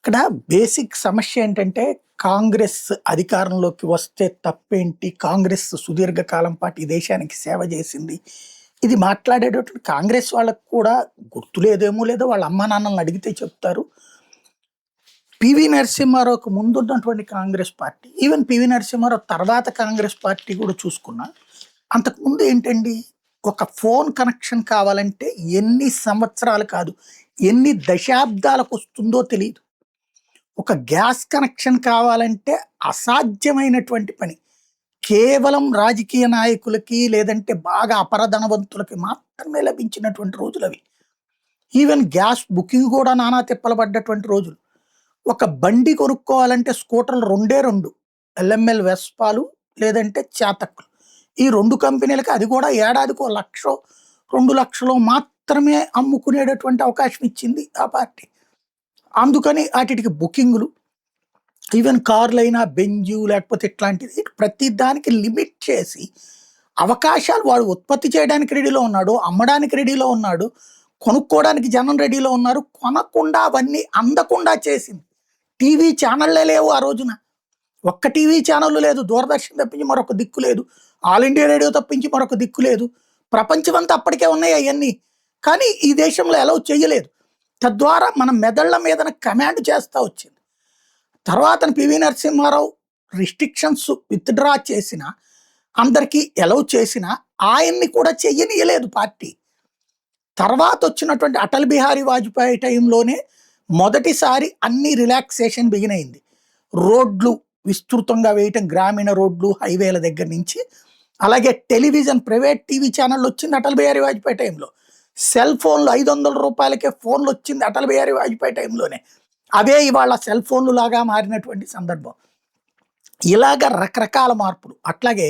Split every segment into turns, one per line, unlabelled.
ఇక్కడ బేసిక్ సమస్య ఏంటంటే, కాంగ్రెస్ అధికారంలోకి వస్తే తప్పేంటి? కాంగ్రెస్ సుదీర్ఘకాలం పాటు ఈ దేశానికి సేవ జేసింది. ఇది మాట్లాడేటటువంటి కాంగ్రెస్ వాళ్ళకి కూడా గుర్తులేదేమో లేదో వాళ్ళ అమ్మానాన్నలని అడిగితే చెప్తారు. పివి నరసింహారావుకి ముందున్నటువంటి కాంగ్రెస్ పార్టీ, ఈవెన్ పివి నరసింహారావు తర్వాత కాంగ్రెస్ పార్టీ కూడా చూసుకున్నా, అంతకుముందు ఏంటండి, ఒక ఫోన్ కనెక్షన్ కావాలంటే ఎన్ని సంవత్సరాలు కాదు, ఎన్ని దశాబ్దాలకొస్తుందో తెలీదు. ఒక గ్యాస్ కనెక్షన్ కావాలంటే అసాధ్యమైనటువంటి పని. కేవలం రాజకీయ నాయకులకి, లేదంటే బాగా అపరధనవంతులకి మాత్రమే లభించినటువంటి రోజులవి. ఈవెన్ గ్యాస్ బుకింగ్ కూడా నానా తిప్పలు పడ్డటువంటి రోజులు. ఒక బండి కొనుక్కోవాలంటే స్కూటర్లు రెండే 2, ఎల్ఎంఎల్ వెస్పాలు లేదంటే చేతక్కులు. ఈ 2 కంపెనీలకి అది కూడా ఏడాదికి 1,00,000, 2,00,000 మాత్రమే అమ్ముకునేటటువంటి అవకాశం ఇచ్చింది ఆ పార్టీ. అందుకని ఆటికి బుకింగులు, ఈవెన్ కార్లైనా బెంజు లేకపోతే ఇట్లాంటిది ప్రతి దానికి లిమిట్ చేసి అవకాశాలు, వాడు ఉత్పత్తి చేయడానికి రెడీలో ఉన్నాడు, అమ్మడానికి రెడీలో ఉన్నాడు, కొనుక్కోవడానికి జనం రెడీలో ఉన్నారు. కొనకుండా అవన్నీ అందకుండా చేసింది. టీవీ ఛానళ్ళే లేవు ఆ రోజున. ఒక్క టీవీ ఛానల్ లేదు, దూరదర్శన్ తప్పించి మరొక దిక్కు లేదు, ఆల్ ఇండియా రేడియో తప్పించి మరొక దిక్కు లేదు. ప్రపంచం అంతా అప్పటికే ఉన్నాయి అవన్నీ. కానీ ఈ దేశంలో అలౌ చేయలేదు. తద్వారా మన మెదళ్ల మీదన కమాండ్ చేస్తూ వచ్చింది. తర్వాత పివి నరసింహారావు రిస్ట్రిక్షన్స్ విత్డ్రా చేసిన, అందరికీ అలౌ చేసిన, ఆయన్ని కూడా చెయ్యనియలేదు పార్టీ. తర్వాత వచ్చినటువంటి అటల్ బిహారీ వాజ్పేయి టైంలోనే మొదటిసారి అన్ని రిలాక్సేషన్ బిగినైంది. రోడ్లు విస్తృతంగా వేయటం, గ్రామీణ రోడ్లు, హైవేల దగ్గర నుంచి. అలాగే టెలివిజన్, ప్రైవేట్ టీవీ ఛానళ్ళు వచ్చింది అటల్ బిహారీ వాజ్పేయి టైంలో. సెల్ ఫోన్లు 500 రూపాయలకే ఫోన్లు వచ్చింది అటల్ బిహారీ వాజ్పేయి టైంలోనే. అవే ఇవాళ సెల్ ఫోన్లు లాగా మారినటువంటి సందర్భం. ఇలాగ రకరకాల మార్పులు. అట్లాగే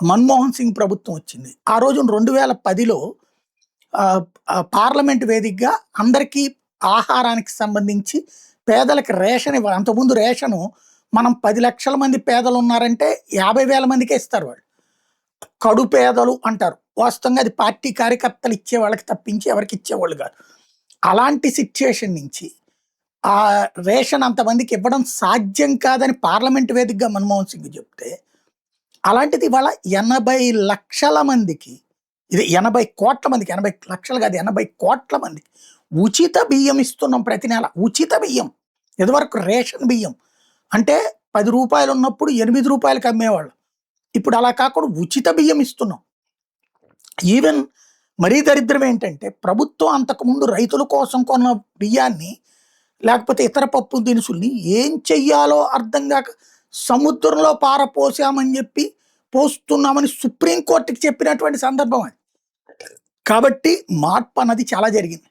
మన్మోహన్ సింగ్ ప్రభుత్వం వచ్చింది. ఆ రోజు 2010లో పార్లమెంట్ వేదికగా అందరికీ ఆహారానికి సంబంధించి పేదలకు రేషన్ ఇవ్వాలి. అంతకుముందు రేషను మనం 10 లక్షల మంది పేదలు ఉన్నారంటే 50,000 మందికే ఇస్తారు వాళ్ళు. కడు పేదలు అంటారు. వాస్తవంగా అది పార్టీ కార్యకర్తలు ఇచ్చే వాళ్ళకి తప్పించి ఎవరికి ఇచ్చేవాళ్ళు కాదు. అలాంటి సిచ్యుయేషన్ నుంచి ఆ రేషన్ అంతమందికి ఇవ్వడం సాధ్యం కాదని పార్లమెంట్ వేదికగా మన్మోహన్ సింగ్ చెప్తే, అలాంటిది ఇవాళ 80 లక్షల మందికి, ఇది 80 కోట్ల మందికి, 80 లక్షలు కాదు 80 కోట్ల మందికి ఉచిత బియ్యం ఇస్తున్నాం ప్రతి నెల. ఉచిత బియ్యం. ఇదివరకు రేషన్ బియ్యం అంటే 10 రూపాయలు ఉన్నప్పుడు 8 రూపాయలకి అమ్మేవాళ్ళు. ఇప్పుడు అలా కాకుండా ఉచిత బియ్యం ఇస్తున్నాం. ఈవెన్ మరీ దరిద్రం ఏంటంటే, ప్రభుత్వం అంతకుముందు రైతుల కోసం కొన్న బియ్యాన్ని, లేకపోతే ఇతర పప్పు దినుసుల్ని ఏం చెయ్యాలో అర్థం కాక సముద్రంలో పారపోసామని చెప్పి పోస్తున్నామని సుప్రీంకోర్టుకి చెప్పినటువంటి సందర్భం అది. కాబట్టి మార్పు అన్నది చాలా జరిగింది.